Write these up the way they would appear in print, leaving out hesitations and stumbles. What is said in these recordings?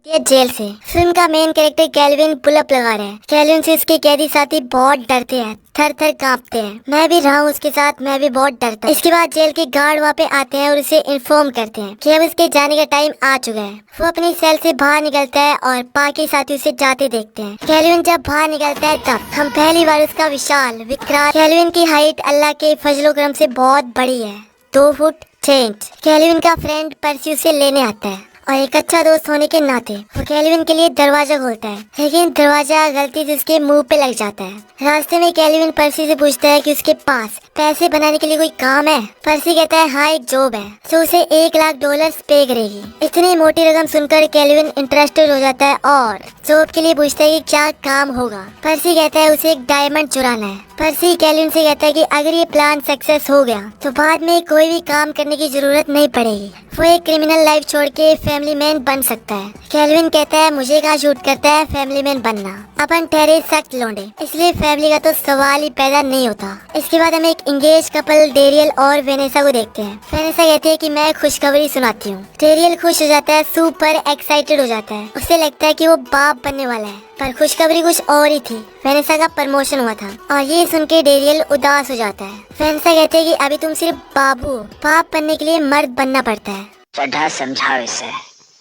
ये जेल से। फिल्म का मेन कैरेक्टर कैल्विन पुलअप लगा रहा है। कैल्विन से उसके कैदी साथी बहुत डरते हैं, थर थर कांपते हैं। मैं भी रहा हूँ उसके साथ, मैं भी बहुत डरता हूँ। इसके बाद जेल के गार्ड वहाँ पे आते हैं और उसे इन्फॉर्म करते हैं कि अब उसके जाने का टाइम आ चुका है। वो अपनी सेल से बाहर निकलता है और बाकी साथी उसे जाते देखते हैं। कैल्विन जब बाहर निकलता है तब हम पहली बार उसका विशाल विकराल। कैल्विन की हाइट अल्लाह के फजलो करम से बहुत बड़ी है, 2 फुट 6 इंच। कैल्विन का फ्रेंड पर्सी उसे लेने आता है और एक अच्छा दोस्त होने के नाते वो कैल्विन के लिए दरवाजा खोलता है, लेकिन दरवाजा गलती से उसके मुंह पे लग जाता है। रास्ते में कैल्विन पर्सी से पूछता है कि उसके पास पैसे बनाने के लिए कोई काम है। पर्सी कहता है हाँ, एक जॉब है, तो उसे $1,00,000 पे करेगी। इतनी मोटी रकम सुनकर कैल्विन इंटरेस्टेड हो जाता है और जॉब के लिए पूछता है कि क्या काम होगा। पर्सी कहता है उसे एक डायमंड चुराना है। पर्सी कैल्विन से कहता है कि अगर ये प्लान सक्सेस हो गया तो बाद में कोई भी काम करने की जरूरत नहीं पड़ेगी। वो एक क्रिमिनल लाइफ छोड़ के फैमिली मैन बन सकता है। कैल्विन कहता है मुझे कहाँ शूट करता है फैमिली मैन बनना, अपन ठहरे सख्त लौंडे, इसलिए फैमिली का तो सवाल ही पैदा नहीं होता। इसके बाद हम एक इंगेज कपल डेरियल और वेनेसा को देखते हैं। वेनेसा कहती है कि मैं खुशखबरी सुनाती हूँ। डेरियल खुश हो जाता है, सुपर एक्साइटेड हो जाता है। उसे लगता है कि वो बाप बनने वाला है, पर खुशखबरी कुछ और ही थी। वेनेसा का प्रमोशन हुआ था और ये सुन के डेरियल उदास हो जाता है। वेनेसा कहते हैं कि अभी तुम सिर्फ बाप बनने के लिए मर्द बनना पड़ता है। चड्ढा समझाओ इसे,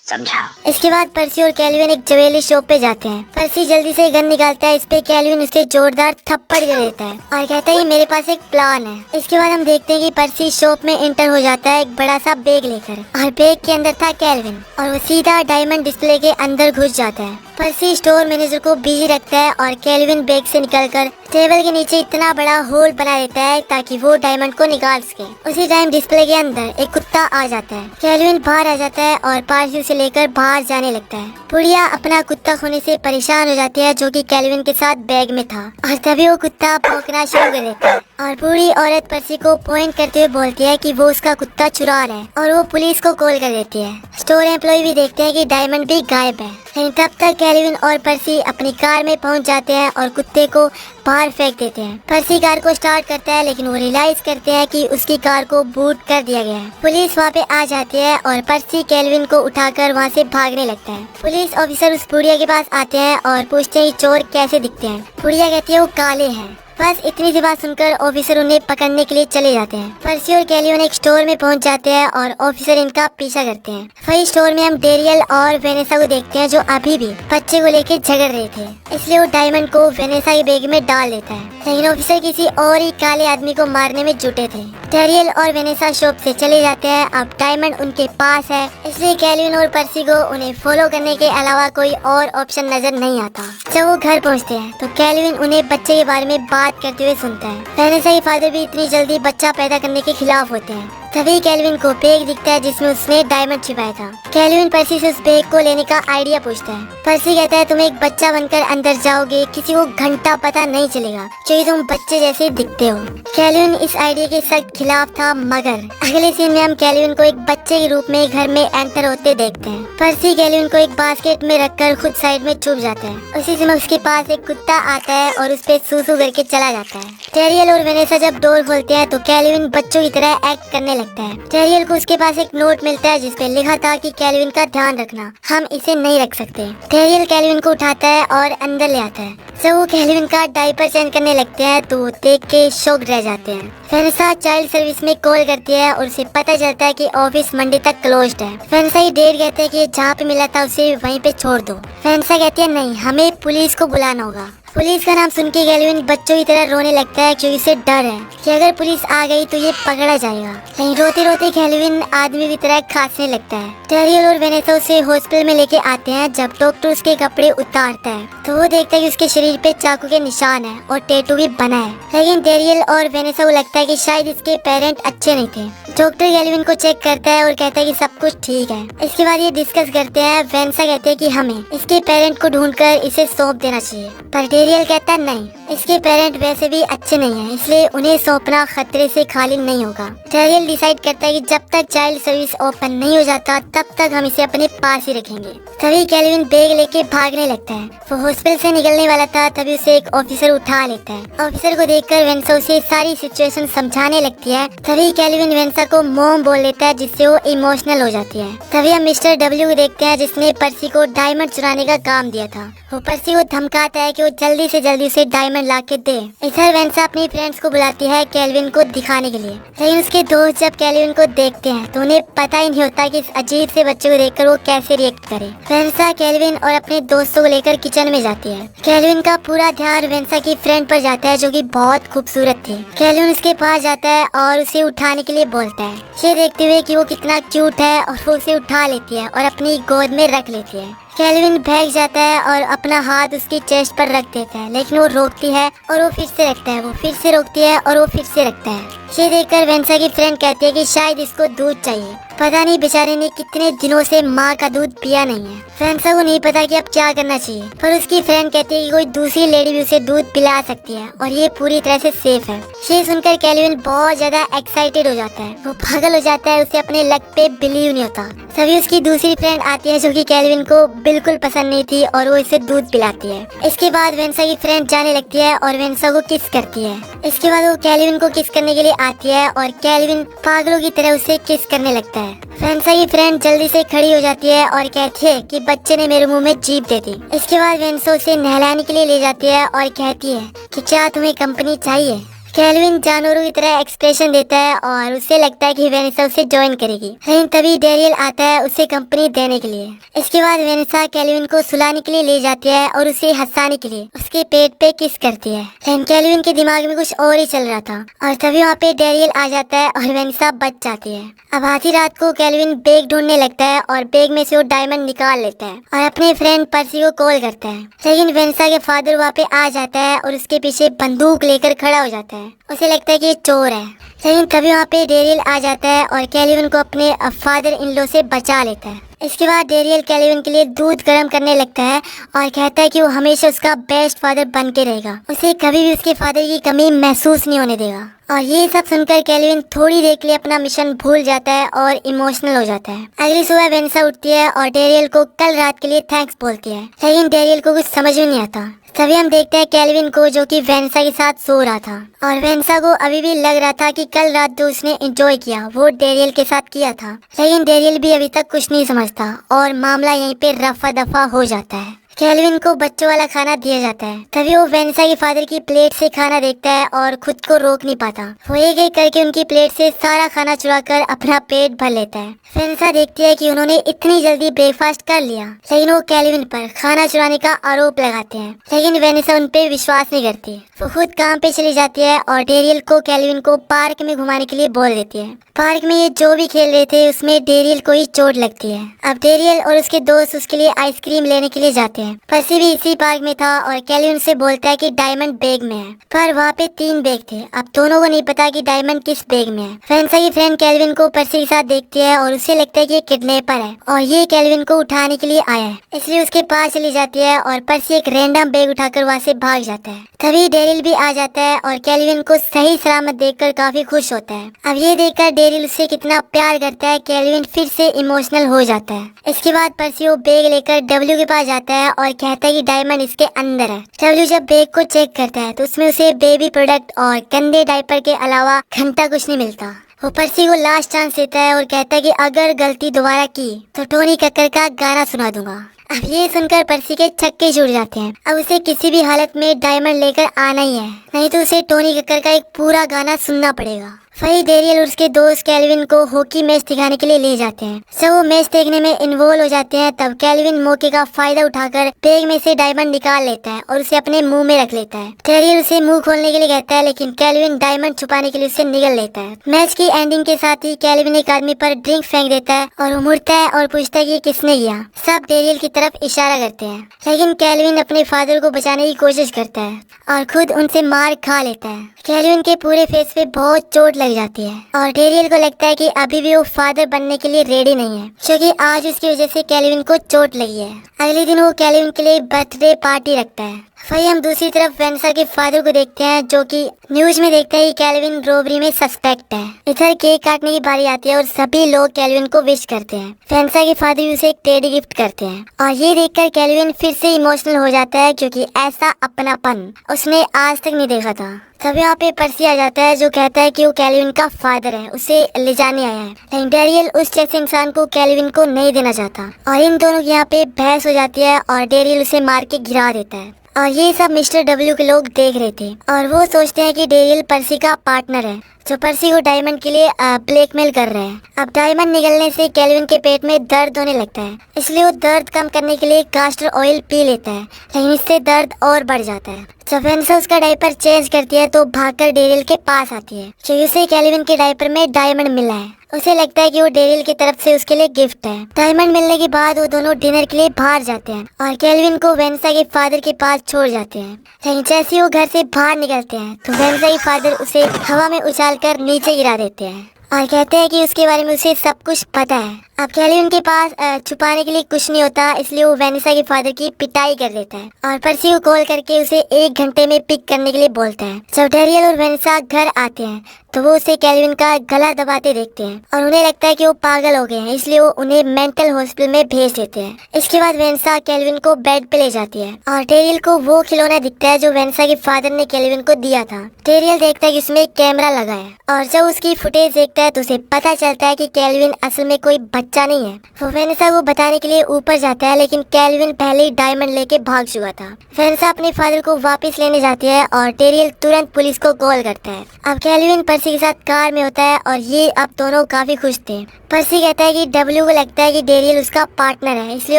समझाओ। इसके बाद पर्सी और कैल्विन एक ज्वेलरी शॉप पे जाते हैं। पर्सी जल्दी से गन निकालता है, इस पे कैल्विन उसे जोरदार थप्पड़ दे देता है और कहता है मेरे पास एक प्लान है। इसके बाद हम देखते हैं कि पर्सी शॉप में एंटर हो जाता है एक बड़ा सा बैग लेकर, और बैग के अंदर था कैल्विन और वो सीधा डायमंड डिस्प्ले के अंदर घुस जाता है। पर्सी स्टोर मैनेजर को बिजी रखता है और कैल्विन बैग से निकलकर टेबल के नीचे इतना बड़ा होल बना देता है ताकि वो डायमंड को निकाल सके। उसी टाइम डिस्प्ले के अंदर एक कुत्ता आ जाता है। कैल्विन बाहर आ जाता है और पार्सी उसे लेकर बाहर जाने लगता है। बुढ़िया अपना कुत्ता खोने से परेशान हो जाती है, जो कि कैल्विन के साथ बैग में था, और तभी वो कुत्ता भौंकना शुरू कर देता है और बूढ़ी औरत पर्सी को पॉइंट करते हुए बोलती है कि वो उसका कुत्ता चुरा रहा है और वो पुलिस को कॉल कर देती है। स्टोर एम्प्लॉय भी देखते हैं कि डायमंड भी गायब है, लेकिन तब तक कैल्विन और पर्सी अपनी कार में पहुंच जाते हैं और कुत्ते को बाहर फेंक देते हैं। पर्सी कार को स्टार्ट करता है, लेकिन वो रियलाइज करते हैं कि उसकी कार को बूट कर दिया गया है। पुलिस वहाँ पे आ जाती है और पर्सी कैल्विन को उठाकर वहाँ से भागने लगता है। पुलिस ऑफिसर उस बुढ़िया के पास आते हैं और पूछते हैं चोर कैसे दिखते हैं। बुढ़िया कहती है वो काले हैं। बस इतनी सी बात सुनकर ऑफिसर उन्हें पकड़ने के लिए चले जाते हैं। पर्सी और कैल्विन एक स्टोर में पहुंच जाते हैं और ऑफिसर इनका पीछा करते हैं। वही स्टोर में हम डेरियल और वेनेसा को देखते हैं, जो अभी भी बच्चे को लेकर झगड़ रहे थे, इसलिए वो डायमंड को वेनेसा के बैग में डाल देता है। लेकिन ऑफिसर किसी और ही काले आदमी को मारने में जुटे थे। डेरियल और वेनेसा शॉप से चले जाते हैं। अब डायमंड उनके पास है, इसलिए कैल्विन और पर्सी को उन्हें फॉलो करने के अलावा कोई और ऑप्शन नजर नहीं आता। जब वो घर पहुंचते हैं तो कैल्विन उन्हें बच्चे के बारे में बात करते हुए सुनता है। वेनेसा के फादर भी इतनी जल्दी बच्चा पैदा करने के खिलाफ होते हैं। तभी कैल्विन को बैग दिखता है जिसमें उसने डायमंड छिपाया था। कैल्विन पर्सी से उस बैग को लेने का आइडिया पूछता है। पर्सी कहता है तुम एक बच्चा बनकर अंदर जाओगे, किसी को घंटा पता नहीं चलेगा क्योंकि तुम बच्चे जैसे दिखते हो। कैल्विन इस आइडिया के सख्त खिलाफ था, मगर अगले सीन में हम कैल्विन को एक बच्चे के रूप में घर में एंटर होते देखते हैं। पर्सी कैल्विन को एक बास्केट में रखकर खुद साइड में छुप जाता है। उसी समय उसके पास एक कुत्ता आता है और उस पे सूसू करके चला जाता है। डेरियल और वेनेसा जब डोर खोलते हैं तो कैल्विन बच्चों की तरह एक्ट करने लगता है। डेरियल को उसके पास एक नोट मिलता है जिसपे लिखा था कि कैल्विन का ध्यान रखना, हम इसे नहीं रख सकते। डेरियल कैल्विन को उठाता है और अंदर ले आता है। जब वो कैल्विन का डायपर चेंज करने लगते हैं तो वो देख के शॉक रह जाते हैं। वेनेसा चाइल्ड सर्विस में कॉल करती है और उसे पता चलता है कि ऑफिस मंडे तक क्लोज्ड है। वेनेसा ही डेट कहते हैं कि जहाँ पे मिला था उसे वहीं पे छोड़ दो। वेनेसा कहती है नहीं, हमें पुलिस को बुलाना होगा। पुलिस का नाम सुन के कैल्विन बच्चों की तरह रोने लगता है क्योंकि उसे डर है कि अगर पुलिस आ गई तो ये पकड़ा जाएगा। लेकिन रोते रोते कैल्विन आदमी की तरह खांसने लगता है। डेरियल और वेनेसा उसे हॉस्पिटल में लेके आते हैं। जब डॉक्टर उसके कपड़े उतारता है तो वो देखता है कि उसके शरीर पे चाकू के निशान है और टैटू भी बना है। लेकिन डेरियल और वेनेसा को लगता है कि शायद इसके पेरेंट अच्छे नहीं थे। डॉक्टर कैल्विन को चेक करता है और कहता है कि सब कुछ ठीक है। इसके बाद ये डिस्कस करते हैं। वेनेसा कहते हैं कि हमें इसके पेरेंट को ढूंढकर इसे सौंप देना चाहिए, पर डेरियल कहता है नहीं, इसके पेरेंट वैसे भी अच्छे नहीं हैं, इसलिए उन्हें सौंपना खतरे से खाली नहीं होगा। डेरियल डिसाइड करता है कि जब तक चाइल्ड सर्विस ओपन नहीं हो जाता तब तक हम इसे अपने पास ही रखेंगे। तभी कैल्विन बैग लेके भागने लगता है। वो हॉस्पिटल से निकलने वाला था, तभी उसे एक ऑफिसर उठा लेता है। ऑफिसर को देखकर वेंसा उसे सारी सिचुएशन समझाने लगती है। तभी कैल्विन वेंसा को मॉम बोल लेता है, जिससे वो इमोशनल हो जाती है। तभी हम मिस्टर डब्ल्यू को देखते हैं, जिसने पर्सी को डायमंड चुराने का काम दिया था। वो पर्सी को धमकाता है कि वो जल्दी से जल्दी उसे डायमंड ला के दे। इधर वेंसा अपनी फ्रेंड्स को बुलाती है कैल्विन को दिखाने के लिए। लेकिन उसके दोस्त जब कैल्विन को देखते हैं तो उन्हें पता ही नहीं होता कि इस अजीब से बच्चे को देखकर वो कैसे रिएक्ट करे। वेंसा कैल्विन और अपने दोस्तों को लेकर किचन में जाती है। कैल्विन का पूरा ध्यान वेंसा की फ्रेंड पर जाता है, जो कि बहुत खूबसूरत थी। कैल्विन उसके पास जाता है और उसे उठाने के लिए बोलता है। ये देखते हुए कि वो कितना क्यूट है और वो उसे उठा लेती है और अपनी गोद में रख लेती है। कैल्विन भाग जाता है और अपना हाथ उसकी चेस्ट पर रख देता है, लेकिन वो रोकती है और वो फिर से रखता है। वो फिर से रोकती है और वो फिर से रखता है। ये देखकर वेंसा की फ्रेंड कहती है कि शायद इसको दूध चाहिए। पता नहीं बेचारे ने कितने दिनों से माँ का दूध पिया नहीं है। वेंसा को नहीं पता कि अब क्या करना चाहिए, पर उसकी फ्रेंड कहती है कि कोई दूसरी लेडी भी उसे दूध पिला सकती है और ये पूरी तरह से सेफ है। ये सुनकर कैल्विन बहुत ज्यादा एक्साइटेड हो जाता है। वो पागल हो जाता है, उसे अपने लक पे बिलीव नहीं होता। तभी उसकी दूसरी फ्रेंड आती है, जो कि कैल्विन को बिल्कुल पसंद नहीं थी, और वो इसे दूध पिलाती है। इसके बाद वेंसा की फ्रेंड जाने लगती है और वेंसा को किस करती है। इसके बाद वो कैल्विन को किस करने के लिए आती है और कैल्विन पागलों की तरह उसे किस करने लगता है। वेंसा की फ्रेंड जल्दी से खड़ी हो जाती है और कहती है कि बच्चे ने मेरे मुंह में जीभ दे दी। इसके बाद वेंसा उसे नहलाने के लिए ले जाती है और कहती है कि क्या तुम्हें कंपनी चाहिए। कैल्विन जानवरों की तरह एक्सप्रेशन देता है और उसे लगता है कि वेनिसा उसे ज्वाइन करेगी। लेकिन तभी डेरियल आता है उसे कंपनी देने के लिए। इसके बाद वेनिसा कैल्विन को सुलाने के लिए ले जाती है और उसे हंसाने के लिए उसके पेट पे किस करती है। लेकिन कैल्विन के दिमाग में कुछ और ही चल रहा था और तभी वहाँ पे डेरियल आ जाता है और वेनिसा बच जाती है। अब आधी रात को कैल्विन बैग ढूंढने लगता है और बैग में से वो डायमंड निकाल लेता है और अपने फ्रेंड पर्सी को कॉल करता है। लेकिन वेनिसा के फादर वहाँ पे आ जाता है और उसके पीछे बंदूक लेकर खड़ा हो जाता है। उसे लगता है कि ये चोर है। लेकिन तभी वहाँ पे डेरियल आ जाता है और कैल्विन को अपने फादर इन लॉ से बचा लेता है। इसके बाद डेरियल कैल्विन के लिए दूध गर्म करने लगता है और कहता है कि वो हमेशा उसका बेस्ट फादर बन के रहेगा। उसे कभी भी उसके फादर की कमी महसूस नहीं होने देगा। और ये सब सुनकर कैल्विन थोड़ी देर के लिए अपना मिशन भूल जाता है और इमोशनल हो जाता है। अगली सुबह वेनिसा उठती है और डेरियल को कल रात के लिए थैंक्स बोलती है। लेकिन डेरियल को कुछ समझ में नहीं आता। तभी हम देखते हैं कैल्विन को, जो कि वेनिसा के साथ सो रहा था और वेनिसा को अभी भी लग रहा था कि कल रात जो उसने एंजॉय किया वो डेरियल के साथ किया था। लेकिन डेरियल भी अभी तक कुछ नहीं समझता और मामला यहीं पे रफा दफा हो जाता है। कैल्विन को बच्चों वाला खाना दिया जाता है। तभी वो वेनिसा के फादर की प्लेट से खाना देखता है और खुद को रोक नहीं पाता। वो एक एक करके उनकी प्लेट से सारा खाना चुराकर अपना पेट भर लेता है। वेनिसा देखती है कि उन्होंने इतनी जल्दी ब्रेकफास्ट कर लिया, लेकिन वो कैल्विन पर खाना चुराने का आरोप लगाते हैं। लेकिन वेनिसा उन पे विश्वास नहीं करती। वो खुद काम पे चली जाती है और डेरियल को कैल्विन को पार्क में घुमाने के लिए बोल देती है। पार्क में ये जो भी खेल रहे थे उसमें डेरियल को ही चोट लगती है। अब डेरियल और उसके दोस्त उसके लिए आइसक्रीम लेने के लिए जाते हैं। पर्सी भी इसी पार्क में था और कैल्विन से बोलता है कि डायमंड बैग में है, पर वहाँ पे 3 बैग थे। अब दोनों को नहीं पता कि डायमंड किस बैग में है। वेनिसा की फ्रेंड कैल्विन को पर्सी के साथ देखती है और उसे लगता है कि ये किडनैपर है और ये कैल्विन को उठाने के लिए आया है, इसलिए उसके पास चली जाती है और पर्सी एक रैंडम बैग उठाकर वहाँ से भाग जाता है। तभी डेरियल भी आ जाता है और कैल्विन को सही सलामत देखकर काफी खुश होता है। अब ये देखकर डेरियल उससे कितना प्यार करता है, कैल्विन फिर से इमोशनल हो जाता है। इसके बाद पर्सी वो बैग लेकर डब्ल्यू के पास जाता है और कहता है कि डायमंड इसके अंदर है। डब्ल्यू जब बैग को चेक करता है तो उसमें उसे बेबी प्रोडक्ट और गंदे डायपर के अलावा घंटा कुछ नहीं मिलता। वो पर्सी को लास्ट चांस देता है और कहता है कि अगर गलती दोबारा की तो टोनी कक्कर का गाना सुना दूंगा। अब ये सुनकर पर्सी के छक्के छूट जाते हैं। अब उसे किसी भी हालत में डायमंड लेकर आना ही है, नहीं तो उसे टोनी कक्कर का एक पूरा गाना सुनना पड़ेगा। वही डेरियल और उसके दोस्त कैल्विन को हॉकी मैच दिखाने के लिए ले जाते हैं। सब वो मैच देखने में इन्वॉल्व हो जाते हैं। तब कैल्विन मौके का फायदा उठाकर बैग में से डायमंड निकाल लेता है और उसे अपने मुंह में रख लेता है। डेरियल उसे मुंह खोलने के लिए कहता है, लेकिन कैल्विन डायमंड छुपाने के लिए उसे निगल लेता है। मैच की एंडिंग के साथ ही कैल्विन एक आदमी पर ड्रिंक फेंक देता है और वो मुड़ता है और पूछता है कि किसने किया। सब डेरियल की तरफ इशारा करते हैं, लेकिन कैल्विन अपने फादर को बचाने की कोशिश करता है और खुद उनसे मार खा लेता है। कैल्विन के पूरे फेस पे बहुत चोट लग जाती है और डेरियल को लगता है कि अभी भी वो फादर बनने के लिए रेडी नहीं है, क्योंकि आज उसकी वजह से कैल्विन को चोट लगी है। अगले दिन वो कैल्विन के लिए बर्थडे पार्टी रखता है। वही हम दूसरी तरफ वेनेसा के फादर को देखते हैं, जो कि न्यूज में देखते हैं कि कैल्विन रोबरी में सस्पेक्ट है। इधर केक काटने की बारी आती है और सभी लोग कैल्विन को विश करते हैं। वेनेसा के फादर भी उसे एक टेडी गिफ्ट करते हैं और ये देखकर कैल्विन फिर से इमोशनल हो जाता है, क्योंकि ऐसा अपनापन उसने आज तक नहीं देखा था। तब यहाँ पे पर्सी आ जाता है, जो कहता है कि वो कैल्विन का फादर है, उसे ले जाने आया है। लेकिन डेरियल उस जैसे इंसान को कैल्विन को नहीं देना चाहता और इन दोनों की यहाँ पे बहस हो जाती है और डेरियल उसे मार के गिरा देता है। और ये सब मिस्टर डब्ल्यू के लोग देख रहे थे और वो सोचते हैं कि डेरियल पर्सी का पार्टनर है, जो पर्सी को डायमंड के लिए ब्लैकमेल कर रहे हैं। अब डायमंड निकलने से कैल्विन के पेट में दर्द होने लगता है, इसलिए वो दर्द कम करने के लिए कास्टर ऑयल पी लेता है, लेकिन इससे दर्द और बढ़ जाता है। जब वेनेसा उसका डायपर चेंज करती है तो भागकर डेरियल के पास आती है, क्योंकि उसे कैल्विन के डायपर में डायमंड मिला है। उसे लगता है कि वो डेरियल की तरफ से उसके लिए गिफ्ट है। डायमंड मिलने के बाद वो दोनों डिनर के लिए बाहर जाते हैं और कैल्विन को वेनेसा के फादर के पास छोड़ जाते हैं। लेकिन जैसे ही वो घर से बाहर निकलते हैं तो वेनेसा के फादर उसे हवा में उछालकर नीचे गिरा देते हैं और कहते हैं कि उसके बारे में उसे सब कुछ पता है। अब कैल्विन के पास छुपाने के लिए कुछ नहीं होता, इसलिए वो वेनेसा के फादर की पिटाई कर देता है और पर्सी को कॉल करके उसे 1 घंटे में पिक करने के लिए बोलता है। जब डेरियल और वेनेसा घर आते हैं तो वो उसे कैल्विन का गला दबाते देखते हैं और उन्हें लगता है कि वो पागल हो गए हैं, इसलिए वो उन्हें मेंटल हॉस्पिटल में भेज देते हैं। इसके बाद वेनेसा कैल्विन को बेड पे ले जाती है और डेरियल को वो खिलौना दिखता है जो वेनेसा के फादर ने कैल्विन को दिया था। डेरियल देखता है कि उसमें कैमरा लगा है और जब उसकी फुटेज देखता है तो उसे पता चलता है कि कैल्विन असल में कोई बच्चा नहीं है। वो वेनेसा को बताने के लिए ऊपर जाता है, लेकिन कैल्विन पहले ही डायमंड लेके भाग चुका था। वेनेसा अपने फादर को वापस लेने जाती है और डेरियल तुरंत पुलिस को कॉल करता है। अब कैल्विन पर्सी के साथ कार में होता है और ये अब दोनों काफी खुश थे। पर्सी कहता है कि डब्ल्यू को लगता है कि डेरियल उसका पार्टनर है, इसलिए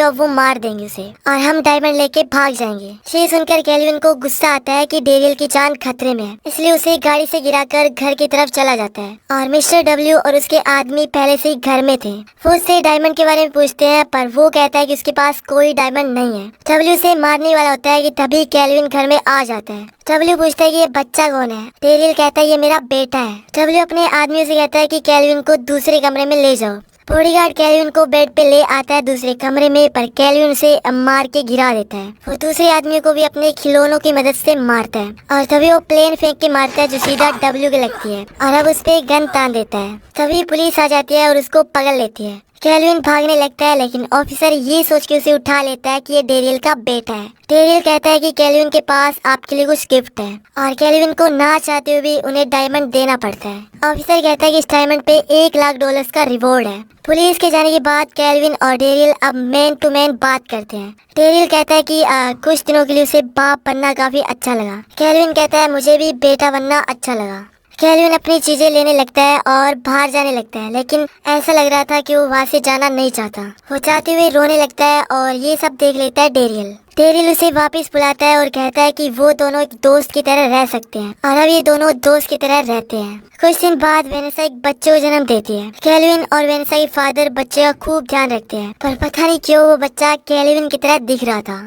अब वो मार देंगे उसे और हम डायमंड लेके भाग जाएंगे। ये सुनकर कैल्विन को गुस्सा आता है कि डेरियल की जान खतरे में है, इसलिए उसे गाड़ी से गिराकर घर की तरफ चला जाता है। और मिस्टर डब्ल्यू और उसके आदमी पहले से ही घर में थे। वो उससे डायमंड के बारे में पूछते हैं, पर वो कहता है कि उसके पास कोई डायमंड नहीं है। डब्ल्यू से मारने वाला होता है कि तभी कैल्विन घर में आ जाता है। डब्ल्यू पूछता है कि ये बच्चा कौन है। डेरियल कहता है ये मेरा बेटा है। डब्ल्यू अपने आदमियों से कहता है कि कैल्विन को दूसरे कमरे में ले जाओ। बॉडीगार्ड कैल्विन को बेड पे ले आता है दूसरे कमरे में, पर कैल्विन उसे मार के गिरा देता है। वो दूसरे आदमियों को भी अपने खिलौनों की मदद से मारता है और तभी वो प्लेन फेंक के मारता है, जो सीधा डब्ल्यू के लगती है और अब उस पे गन तान देता है। तभी पुलिस आ जाती है और उसको पकड़ लेती है। कैल्विन भागने लगता है, लेकिन ऑफिसर ये सोच के उसे उठा लेता है कि ये डेरियल का बेटा है। डेरियल कहता है कि कैल्विन के पास आपके लिए कुछ गिफ्ट है और कैल्विन को ना चाहते हुए भी उन्हें डायमंड देना पड़ता है। ऑफिसर कहता है कि इस डायमंड पे $1,00,000 का रिवॉर्ड है। पुलिस के जाने के बाद कैल्विन और डेरियल अब मैन टू मैन बात करते हैं। डेरियल कहता है कि कुछ दिनों के लिए उसे बाप बनना काफी अच्छा लगा। कैल्विन कहता है मुझे भी बेटा बनना अच्छा लगा। कैल्विन अपनी चीजें लेने लगता है और बाहर जाने लगता है, लेकिन ऐसा लग रहा था कि वो वहाँ से जाना नहीं चाहता। वो जाते हुए रोने लगता है और ये सब देख लेता है डेरियल। डेरियल उसे वापस बुलाता है और कहता है कि वो दोनों एक दोस्त की तरह रह सकते हैं और अब ये दोनों दोस्त की तरह रहते हैं। कुछ दिन बाद वेनेसा एक बच्चे को जन्म देती है। कैल्विन और वेनेसा के फादर बच्चे का खूब ध्यान रखते हैं, पर पता नहीं क्यों वो बच्चा कैल्विन की तरह दिख रहा था।